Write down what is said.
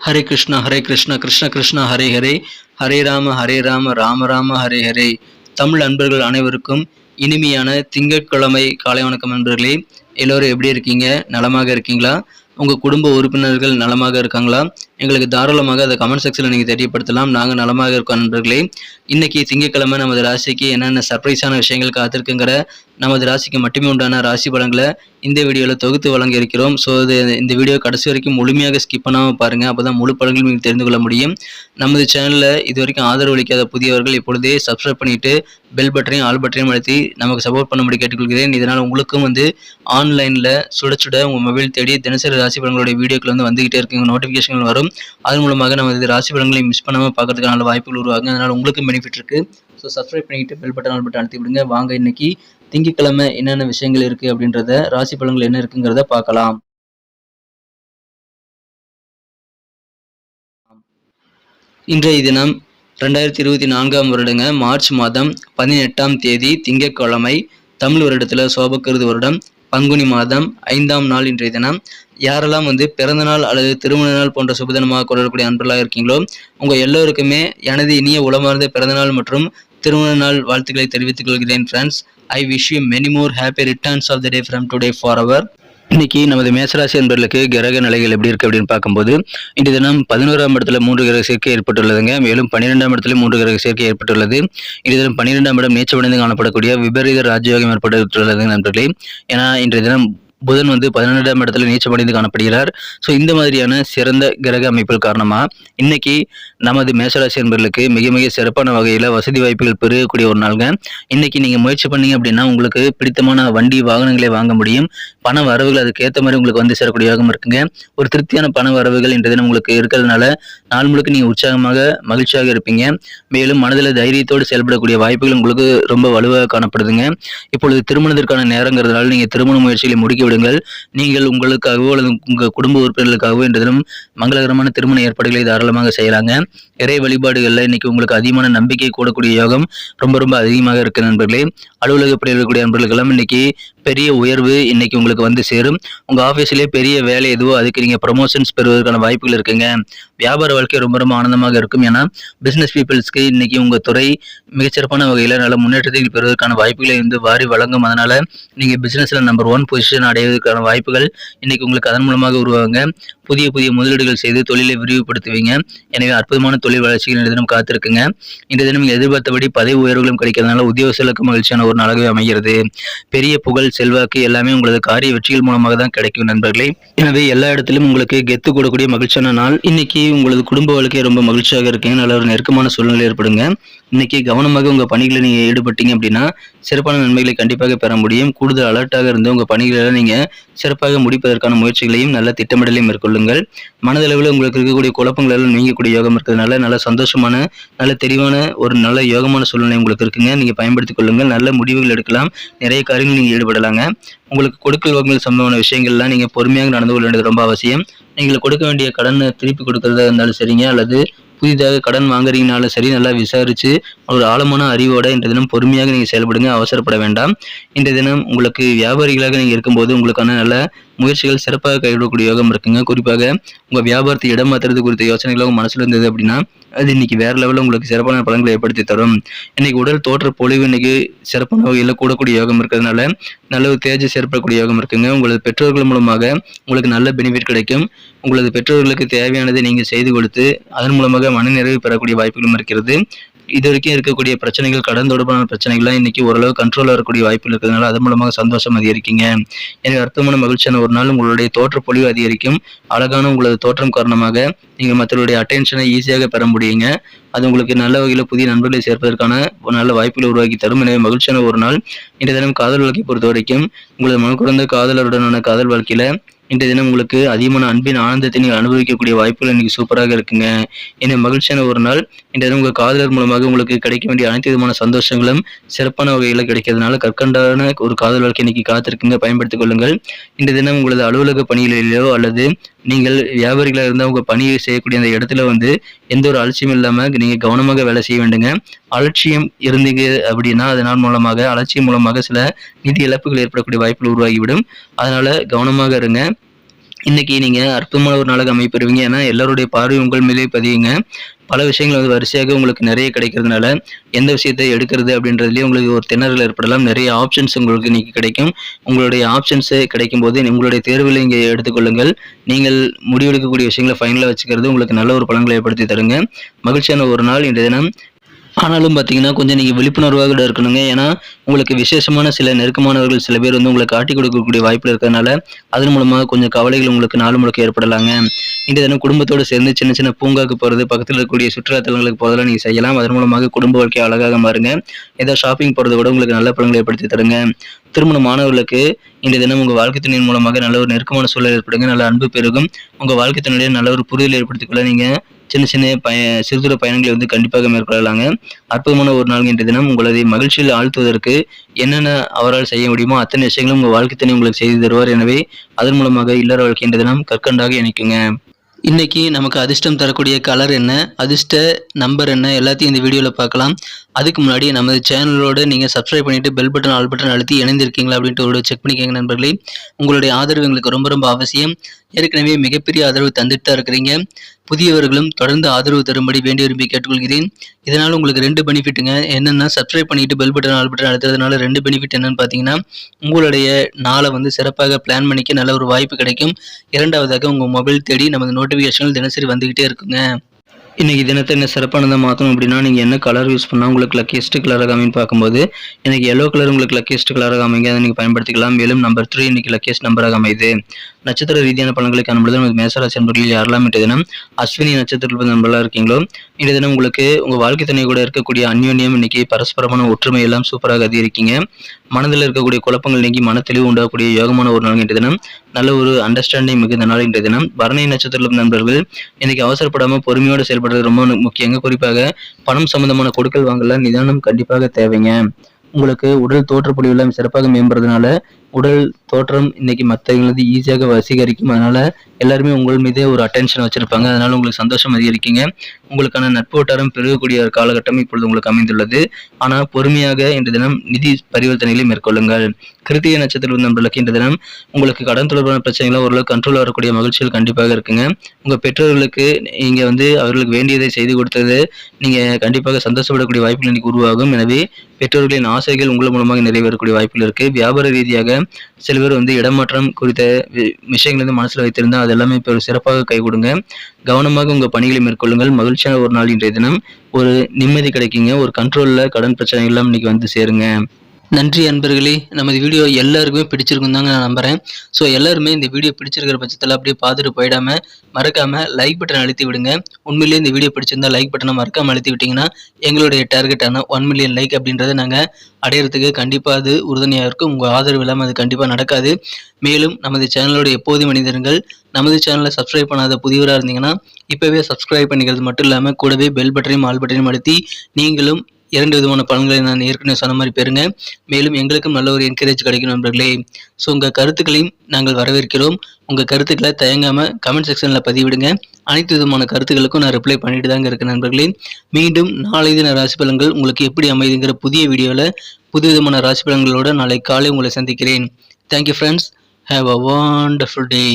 ஹரே கிருஷ்ணா கிருஷ்ண கிருஷ்ணா ஹரே ஹரே, ஹரே ராம ராம ராம ஹரே ஹரே. தமிழ் அன்பர்கள் அனைவருக்கும் இனிமையான திங்கட்கிழமை காலை வணக்கம் நண்பர்களே. எல்லோரும் எப்படி இருக்கீங்க? நலமாக இருக்கீங்களா? உங்கள் குடும்ப உறுப்பினர்கள் நலமாக இருக்காங்களா? எங்களுக்கு தாராளமாக அதை கமெண்ட் செக்ஷனில் நீங்கள் தெரியப்படுத்தலாம். நாங்கள் நலமாக இருக்கோம் நண்பர்களே. இன்றைக்கி திங்கட்கிழமை நமது ராசிக்கு என்னென்ன சர்ப்ரைஸான விஷயங்கள் காத்திருக்குங்கிற நமது ராசிக்கு மட்டுமே உண்டான ராசி பலன்களை இந்த வீடியோவில் தொகுத்து வழங்க இருக்கிறோம். ஸோ இந்த வீடியோ கடைசி வரைக்கும் முழுமையாக ஸ்கிப் பண்ணாமல் பாருங்கள். அப்போ தான் முழு பலன்கள் நீங்கள் தெரிந்து கொள்ள முடியும். நமது சேனலில் இது வரைக்கும் ஆதரவு அளிக்காத புதியவர்கள் இப்பொழுதே சப்ஸ்கிரைப் பண்ணிவிட்டு பெல் பட்டனையும் ஆல் பட்டனையும் அழுத்தி நமக்கு சப்போர்ட் பண்ணும்படி கேட்டுக்கொள்கிறேன். இதனால் உங்களுக்கும் ஆன்லைனில் சுட உங்கள் மொபைல் தேடி தினசரி ராசி பலன்களுடைய வீடியோக்கள் வந்துகிட்டே இருக்குங்க, நோட்டிஃபிகேஷன்கள் வரும். அதன் மூலமாக நமது ராசி பலன்களை மிஸ் பண்ணாமல் பார்க்கறதுக்கான நல்ல வாய்ப்புகள் உருவாகும். அதனால் உங்களுக்கும் பெனிஃபிட் இருக்குது. ஸோ சப்ஸ்கிரைப் பண்ணிக்கிட்டு பெல் பட்டன் ஆல் பட்டன் அழுத்தி விடுங்க. வாங்க இன்னைக்கு திங்கட்கிழமை என்னென்ன விஷயங்கள் இருக்குது அப்படின்றத, ராசி பலன்கள் என்ன இருக்குங்கிறத பார்க்கலாம். இன்றைய தினம் 2024ஆம் வருடங்க மார்ச் மாதம் 18ஆம் தேதி திங்கட்கிழமை. தமிழ் வருடத்தில் சோபக்கிருது வருடம் பங்குனி மாதம் 5ஆம் நாள் இன்றைய தினம். யாரெல்லாம் பிறந்தநாள் அல்லது திருமண நாள் போன்ற சுபதினமாக கொள்ளக்கூடிய அன்பர்களாக இருக்கீங்களோ உங்கள் எல்லோருக்குமே எனது இனிய உளமார்ந்த பிறந்தநாள் மற்றும் திருமண நாள் வாழ்த்துக்களை தெரிவித்துக் கொள்கிறேன் friends. I wish you many more happy returns of the day from today for our. இன்னைக்கு நமது மேசராசி என்பர்களுக்கு கிரக நிலைகள் எப்படி இருக்கு அப்படின்னு பார்க்கும்போது, இன்றைய தினம் 11ஆம் இடத்துல 3 கிரக சேர்க்கை ஏற்பட்டுள்ளதுங்க. மேலும் 12ஆம் இடத்துல 3 கிரக சேர்க்கை ஏற்பட்டுள்ளது. இன்றைய தினம் 12ஆம் இடம் நீச்சமடைந்து காணப்படக்கூடிய விபரீத ராஜயோகம் ஏற்பட்டுள்ளது நண்பர்களே. ஏன்னா இன்றைய தினம் புதன் 12ஆம் இடத்துல நீச்சமடைந்து காணப்படுகிறார். ஸோ இந்த மாதிரியான சிறந்த கிரக அமைப்புகள் காரணமாக இன்னைக்கு நமது மேசராசி என்பர்களுக்கு மிக மிக சிறப்பான வகையில் வசதி வாய்ப்புகள் பெருகக்கூடிய ஒரு நாளுங்க. இன்னைக்கு நீங்கள் முயற்சி பண்ணீங்க அப்படின்னா உங்களுக்கு பிடித்தமான வண்டி வாகனங்களை வாங்க முடியும். பண வரவுகள் அதுக்கேற்ற மாதிரி உங்களுக்கு சேரக்கூடிய யோகம் இருக்குங்க. ஒரு திருப்தியான பண வரவுகள் இன்றைய தினம் உங்களுக்கு இருக்கிறதுனால நாள் முழுக்க நீங்கள் உற்சாகமாக மகிழ்ச்சியாக இருப்பீங்க. மேலும் மனதில் தைரியத்தோடு செயல்படக்கூடிய வாய்ப்புகள் உங்களுக்கு ரொம்ப வலுவாக காணப்படுதுங்க. இப்பொழுது திருமணத்திற்கான நேரங்கிறதுனால நீங்கள் திருமண முயற்சிகளை முடிக்க விடுங்கள். நீங்கள் உங்களுக்காகவோ அல்லது உங்கள் குடும்ப உறுப்பினர்களுக்காகவோ இன்றைய தினம் மங்களகரமான திருமண ஏற்பாடுகளை தாராளமாக செய்யலாங்க. இறை வழிபாடுகளில் இன்னைக்கு உங்களுக்கு அதிகமான நம்பிக்கை கூடக்கூடிய யோகம் ரொம்ப அதிகமாக இருக்கு நண்பர்களே. அலுவலகப்படி இருக்கக்கூடிய நண்பர்களுக்கெல்லாம் இன்னைக்கு பெரிய உயர்வு இன்னைக்கு உங்களுக்கு சேரும். உங்க ஆபீஸ்லேயே பெரிய வேலை எதுவோ அதுக்கு நீங்க ப்ரமோஷன்ஸ் பெறுவதற்கான வாய்ப்புகள் இருக்குங்க. வியாபார வாழ்க்கை ரொம்ப ஆனந்தமாக இருக்கும். ஏன்னா பிசினஸ் பீப்புள்ஸ்க்கு இன்னைக்கு உங்க துறை மிகச்சிறப்பான வகையில் நல்ல முன்னேற்றத்தை பெறுவதற்கான வாய்ப்புகளை வாரி வழங்கும். அதனால நீங்க பிசினஸ்ல நம்பர் 1 பொசிஷன் அடைவதற்கான வாய்ப்புகள் இன்னைக்கு உங்களுக்கு அதன் மூலமாக உருவாங்க. புதிய முதலீடுகள் செய்து தொழிலை விரிவுபடுத்துவீங்க. எனவே அற்புதமான தொழில் வளர்ச்சிகள் இந்த தினம் காத்திருக்குங்க. இந்த தினம் எதிர்பார்த்தபடி பதவி உயர்வுகளும் கிடைக்கிறதுனால உத்தியோகஸ்தர்களுக்கு மகிழ்ச்சியான ஒரு நாளாகவே அமைகிறது. பெரிய புகழ் செல்வாக்கு எல்லாமே உங்களது காரிய வெற்றிகள் மூலமாக தான் கிடைக்கும் நண்பர்களே. எனவே எல்லா இடத்திலும் உங்களுக்கு கெத்து கூடக்கூடிய மகிழ்ச்சியான நாள். இன்னைக்கு உங்களது குடும்ப வாழ்க்கை ரொம்ப மகிழ்ச்சியாக இருக்குங்க. நல்ல ஒரு நெருக்கமான சூழ்நிலை ஏற்படுங்க. இன்னைக்கு கவனமாக உங்க பணிகளை நீங்க ஈடுபட்டீங்க அப்படின்னா சிறப்பான நன்மைகளை கண்டிப்பாக பெற முடியும். கூடுதல் அலர்ட்டாக இருந்து உங்க பணிகளை நீங்க சிறப்பாக முடிப்பதற்கான முயற்சிகளையும் நல்ல திட்டமிடலையும் மேற்கொள்ளுங்கள். மனதளவில் உங்களுக்கு இருக்கக்கூடிய குழப்பங்கள் எல்லாம் நீங்கக்கூடிய யோகம் இருக்கிறதுனால நல்ல சந்தோஷமான நல்ல தெளிவான ஒரு நல்ல யோகமான சூழ்நிலை உங்களுக்கு இருக்குங்க. நீங்க பயன்படுத்திக் கொள்ளுங்கள். நல்ல முடிவுகள் எடுக்கலாம். நிறைய காரியங்கள் நீங்க ஈடுபடலாங்க. உங்களுக்கு கொடுக்கல் வாங்கல் சம்பந்தமான விஷயங்கள்லாம் நீங்க பொறுமையாக நடந்து கொள்ள வேண்டியது ரொம்ப அவசியம். நீங்கள் கொடுக்க வேண்டிய கடனை திருப்பி கொடுக்கறதா இருந்தாலும் சரிங்க, அல்லது புதிதாக கடன் வாங்குறீங்கனாலும் சரி, நல்லா விசாரிச்சு ஒரு ஆழமான அறிவோட இன்றைய தினம் பொறுமையாக நீங்கள் செயல்படுங்க. அவசரப்பட வேண்டாம். இன்றைய தினம் உங்களுக்கு வியாபாரிகளாக நீங்கள் இருக்கும்போது உங்களுக்கான நல்ல முயற்சிகள் சிறப்பாக கைவிடக்கூடிய யோகம் இருக்குங்க. குறிப்பாக உங்கள் வியாபாரத்தை இடம் மாற்றுறது குறித்த யோசனைகள் உங்கள் மனசில் இருந்தது அப்படின்னா அது இன்னைக்கு வேற லெவலில் உங்களுக்கு சிறப்பான பலன்களை ஏற்படுத்தி தரும். இன்னைக்கு உடல் தோற்ற பொழிவு இன்னைக்கு சிறப்பான வகையில் கூடக்கூடிய யோகம் இருக்கிறதுனால நல்ல ஒரு தேஜஸ் ஏற்படக்கூடிய யோகம் இருக்குங்க. உங்களது பெற்றோர்கள் மூலமாக உங்களுக்கு நல்ல பெனிஃபிட் கிடைக்கும். உங்களது பெற்றோர்களுக்கு தேவையானதை நீங்கள் செய்து கொடுத்து அதன் மூலமாக மனநிறைவு பெறக்கூடிய வாய்ப்புகளும் இருக்கிறது. இது வரைக்கும் இருக்கக்கூடிய பிரச்சனைகள், கடன் தொடர்பான பிரச்சனைகள்லாம் இன்னைக்கு ஓரளவு கண்ட்ரோல் வரக்கூடிய வாய்ப்புகள் இருக்கிறதுனால அதன் மூலமாக சந்தோஷம் அதிகரிக்குங்க. எனவே அற்புதமான மகிழ்ச்சியான ஒரு நாள். உங்களுடைய தோற்ற பொழிவு அதிகரிக்கும். அழகான உங்களது தோற்றம் காரணமாக நீங்கள் மற்றவருடைய அட்டென்ஷனை ஈஸியாக பெற முடியுங்க. அது உங்களுக்கு நல்ல வகையில் புதிய நண்பர்களை சேர்ப்பதற்கான ஒரு நல்ல வாய்ப்புகளை உருவாக்கி தரும். எனவே மகிழ்ச்சியான ஒரு நாள். இன்றைய தினம் காதல் வாழ்க்கை பொறுத்த வரைக்கும் உங்களது மனக்குறந்த காதலருடனான காதல் வாழ்க்கையில இன்றைய தினம் உங்களுக்கு அதிகமான அன்பின் ஆனந்தத்தை நீங்கள் அனுபவிக்கக்கூடிய வாய்ப்புகள் இன்னைக்கு சூப்பராக இருக்குங்க. எனவே மகிழ்ச்சியான ஒரு நாள். இன்றைய தினம் உங்கள் காதலர் மூலமாக உங்களுக்கு கிடைக்க வேண்டிய அனைத்து விதமான சந்தோஷங்களும் சிறப்பான வகையில் கிடைக்கிறதுனால கற்கண்டான ஒரு காதல் வாழ்க்கை இன்னைக்கு காத்திருக்குங்க. பயன்படுத்திக் கொள்ளுங்கள். இன்றைய தினம் உங்களது அலுவலக பணிகளிலோ அல்லது நீங்கள் வியாபாரிகளாக இருந்தால் உங்கள் பணியை செய்யக்கூடிய அந்த இடத்துல எந்த ஒரு அலட்சியம் இல்லாமல் நீங்கள் கவனமாக வேலை செய்ய வேண்டுங்க. அலட்சியம் இருந்தீங்க அப்படின்னா அதனால் மூலமாக அலட்சியம் மூலமாக சில நிதி இழப்புகள் ஏற்படக்கூடிய வாய்ப்புகள் உருவாகிவிடும். அதனால கவனமாக இருங்க. இன்னைக்கு நீங்க அற்புதமான ஒரு நாளாக அமைப்பெறுவீங்க. ஏன்னா எல்லாருடைய பார்வை உங்கள் மேலே பதியுங்க. பல விஷயங்கள் வந்து வரிசையாக உங்களுக்கு நிறைய கிடைக்கிறதுனால, எந்த விஷயத்தை எடுக்கிறது அப்படின்றதுலயே உங்களுக்கு ஒரு திணறல் ஏற்படலாம். நிறைய ஆப்ஷன்ஸ் உங்களுக்கு இன்னைக்கு கிடைக்கும். உங்களுடைய ஆப்ஷன்ஸ் கிடைக்கும்போது உங்களுடைய தேர்வுல இங்க எடுத்துக்கொள்ளுங்கள். நீங்கள் முடிவெடுக்கக்கூடிய விஷயங்கள ஃபைனலா வச்சுக்கிறது உங்களுக்கு நல்ல ஒரு பலன்களை ஏற்படுத்தி தருங்க. மகிழ்ச்சியான ஒரு நாள் இன்றைய தினம். ஆனாலும் பார்த்தீங்கன்னா, கொஞ்சம் நீங்க விழிப்புணர்வாக கூட இருக்கணுங்க. ஏன்னா, உங்களுக்கு விசேஷமான சில நெருக்கமானவர்கள் சில பேர் வந்து உங்கள காட்டிக் கொடுக்கக்கூடிய வாய்ப்புல இருக்கிறதுனால, அதன் மூலமா கொஞ்சம் கவலைகள் உங்களுக்கு நாள் முழுக்க ஏற்படலாங்க. இன்றைய தினம் குடும்பத்தோடு சேர்ந்து சின்ன சின்ன பூங்காவுக்கு போறது, பக்கத்துல இருக்கக்கூடிய சுற்றுலா தலங்களுக்கு போறதெல்லாம் நீங்க செய்யலாம். அதன் மூலமாக குடும்ப வாழ்க்கை அழகாக மாறுங்க. ஏதாவது ஷாப்பிங் போறது கூட உங்களுக்கு நல்ல பலன்களை ஏற்படுத்தி தருங்க. திருமணமானவர்களுக்கு இன்றைய தினம் உங்க வாழ்க்கை துணையின் மூலமாக நல்ல ஒரு நெருக்கமான சூழல் ஏற்படுங்க. நல்ல அன்பு பெருகும். உங்க வாழ்க்கை துணையுடைய நல்ல ஒரு புரிதல் ஏற்படுத்திக் கொள்ள நீங்க சின்ன சின்ன சிறு தூர பயணங்களை வந்து கண்டிப்பாக மேற்கொள்ளலாங்க. அற்புதமான ஒரு நாள் இன்றைய தினம். உங்களது மகிழ்ச்சியில் ஆழ்த்துவதற்கு என்னென்ன அவரால் செய்ய முடியுமோ அத்தனை விஷயங்களும் உங்க வாழ்க்கை துணை உங்களுக்கு செய்து தருவார். எனவே அதன் மூலமாக இல்லற வாழ்க்கை இன்றைய தினம் கற்கண்டாக இணைக்குங்க. இன்னைக்கு நமக்கு அதிர்ஷ்டம் தரக்கூடிய கலர் என்ன, அதிர்ஷ்ட நம்பர் என்ன, எல்லாத்தையும் இந்த வீடியோவில் பார்க்கலாம். அதுக்கு முன்னாடி நமது சேனலோட நீங்கள் சப்ஸ்கிரைப் பண்ணிட்டு பெல் பட்டன் ஆல் பட்டன் அழுத்தி இணைந்திருக்கீங்களா அப்படின்ட்டு ஒரு செக் பண்ணிக்கோங்க நண்பர்களே. உங்களுடைய ஆதரவு எங்களுக்கு ரொம்ப ரொம்ப அவசியம். ஏற்கனவே மிகப்பெரிய ஆதரவு தந்துட்டு தான் இருக்கிறீங்க. புதியவர்களும் தொடர்ந்து ஆதரவு தரும்படி வேண்டி விரும்பி கேட்டுக்கொள்கிறேன். இதனால் உங்களுக்கு 2 பெனிஃபிட்டுங்க. என்னென்னா, சப்ஸ்கிரைப் பண்ணிட்டு பெல் பட்டன் ஆல் பட்டன் அழுத்துறதுனால 2 பெனிஃபிட் என்னன்னு பார்த்தீங்கன்னா, உங்களுடைய நாளை வந்து சிறப்பாக பிளான் பண்ணிக்க நல்ல ஒரு வாய்ப்பு கிடைக்கும். இரண்டாவதாக உங்கள் மொபைல் தேடி நமது நோட்டிஃபிகேஷன்கள் தினசரி வந்துகிட்டே இருக்குங்க. இன்னைக்கு தினத்தை என்ன சிறப்பானதாக மாற்றணும் அப்படின்னா, நீங்கள் என்ன கலர் யூஸ் பண்ணால் உங்களுக்கு லக்கியஸ்ட் கலராக அமைன்னு பார்க்கும்போது, எனக்கு எல்லோ கலர் உங்களுக்கு லக்கியஸ்ட் கலராக அமைங்க. அதை நீங்கள் பயன்படுத்திக்கலாம். மேலும் நம்பர் 3 இன்னைக்கு லக்கியஸ்ட் நம்பராக அமையுது. நட்சத்திர ரீதியான பலன்களை காணும்பொழுது நமக்கு மேசராசி நண்பர்கள் யாரெல்லாம் இன்றைய தினம் அஸ்வினி நட்சத்திரத்தில் நண்பர்களாக இருக்கீங்களோ, இன்றைய தினம் உங்களுக்கு உங்கள் வாழ்க்கை துணை கூட இருக்கக்கூடிய அந்யோன்யம் இன்னைக்கு பரஸ்பரமான ஒற்றுமை எல்லாம் சூப்பராக அதிகரிக்கீங்க. மனதில் இருக்கக்கூடிய குழப்பங்கள் நீங்கி மன தெளிவு உண்டாகக்கூடிய யோகமான ஒரு நாள் இன்றைய தினம். நல்ல ஒரு அண்டர்ஸ்டாண்டிங் மிகுந்த நாள் இன்றைய தினம். பரணி நட்சத்திரத்தில் நண்பர்கள் இன்னைக்கு அவசரப்படாமல் பொறுமையோடு செயல்படுறது ரொம்ப முக்கியங்க. குறிப்பாக பணம் சம்பந்தமான கொடுக்கல் வாங்கல நிதானம் கண்டிப்பாக தேவைங்க. உங்களுக்கு உடல் தோற்றப்பொழிவு எல்லாம் சிறப்பாக மேம்படுறதுனால உடல் தோற்றம் இன்னைக்கு மற்றவங்களது ஈஸியாக வசீகரிக்கும். அதனால எல்லாருமே உங்கள் மீதே ஒரு அட்டென்ஷன் வச்சிருப்பாங்க. அதனால உங்களுக்கு சந்தோஷம் அதிகரிக்குங்க. உங்களுக்கான நட்பு வட்டாரம் பெருகக்கூடிய ஒரு காலகட்டம் இப்பொழுது உங்களுக்கு அமைந்துள்ளது. ஆனால் பொறுமையாக இன்று தினம் நிதி பரிவர்த்தனைகளை மேற்கொள்ளுங்கள். கிருத்திகை நட்சத்திரம் நண்பர்களுக்கு இன்று தினம் உங்களுக்கு கடன் தொடர்பான பிரச்சனைகளை ஓரளவு கண்ட்ரோல் வரக்கூடிய மகிழ்ச்சிகள் கண்டிப்பாக இருக்குங்க. உங்கள் பெற்றோர்களுக்கு நீங்க வந்து அவர்களுக்கு வேண்டியதை செய்து கொடுத்தது நீங்க கண்டிப்பாக சந்தோஷப்படக்கூடிய வாய்ப்புகள் இன்னைக்கு உருவாகும். எனவே பெற்றோர்களின் ஆசைகள் உங்கள் மூலமாக நிறைவேறக்கூடிய வாய்ப்புகள் இருக்கு. வியாபார ரீதியாக சில பேர் வந்து இடமாற்றம் குறித்த விஷயங்கள் வந்து மனசுல வைத்திருந்தா அது எல்லாமே இப்போ சிறப்பாக கை கொடுங்க. கவனமாக உங்க பணிகளை மேற்கொள்ளுங்கள். மகிழ்ச்சியான ஒரு நாள் இன்றைய தினம். ஒரு நிம்மதி கிடைக்குங்க. ஒரு கண்ட்ரோல்ல கடன் பிரச்சனைகள் எல்லாம் இன்னைக்கு வந்து சேருங்க. நன்றி அன்பர்களே. நமது வீடியோ எல்லாருக்குமே பிடிச்சிருக்கும் தாங்க நான் நம்புகிறேன். ஸோ எல்லாருமே இந்த வீடியோ பிடிச்சிருக்கிற பட்சத்தில் அப்படியே பார்த்துட்டு போயிடாமல் மறக்காமல் லைக் பட்டன் அழுத்தி விடுங்க. உண்மையிலேயே இந்த வீடியோ பிடிச்சிருந்தா லைக் பட்டனை மறக்காமல் அழுத்தி விட்டிங்கன்னா எங்களுடைய டார்கெட்டான 1 மில்லியன் லைக் அப்படின்றத நாங்கள் அடையிறதுக்கு கண்டிப்பாக அது உறுதுணையாக இருக்கும். உங்கள் ஆதரவு இல்லாமல் அது கண்டிப்பாக நடக்காது. மேலும் நமது சேனலோட எப்போதும் மனிதர்கள் நமது சேனலை சப்ஸ்கிரைப் பண்ணாத புதியவராக இருந்தீங்கன்னா இப்போவே சப்ஸ்கிரைப் பண்ணிக்கிறது மட்டும் இல்லாமல் கூடவே பெல் பட்டனையும் ஆல் பட்டனையும் அழுத்தி நீங்களும் 2 விதமான பலன்களை நான் ஏற்கனவே சொன்ன மாதிரி பெறுங்க. மேலும் எங்களுக்கும் நல்ல ஒரு என்கரேஜ் கிடைக்கும் நண்பர்களே. ஸோ உங்கள் கருத்துக்களையும் நாங்கள் வரவேற்கிறோம். உங்கள் கருத்துக்களை தயங்காமல் கமெண்ட் செக்ஷனில் பதிவிடுங்க. அனைத்து விதமான கருத்துக்களுக்கும் நான் ரிப்ளை பண்ணிட்டு தாங்க இருக்கேன் நண்பர்களே. மீண்டும் நாளை தின ராசி பலன்கள் உங்களுக்கு எப்படி அமைதுங்கிற புதிய வீடியோவில் புது விதமான ராசி பலன்களோடு நாளை காலை உங்களை சந்திக்கிறேன். Thank you friends. Have a wonderful day.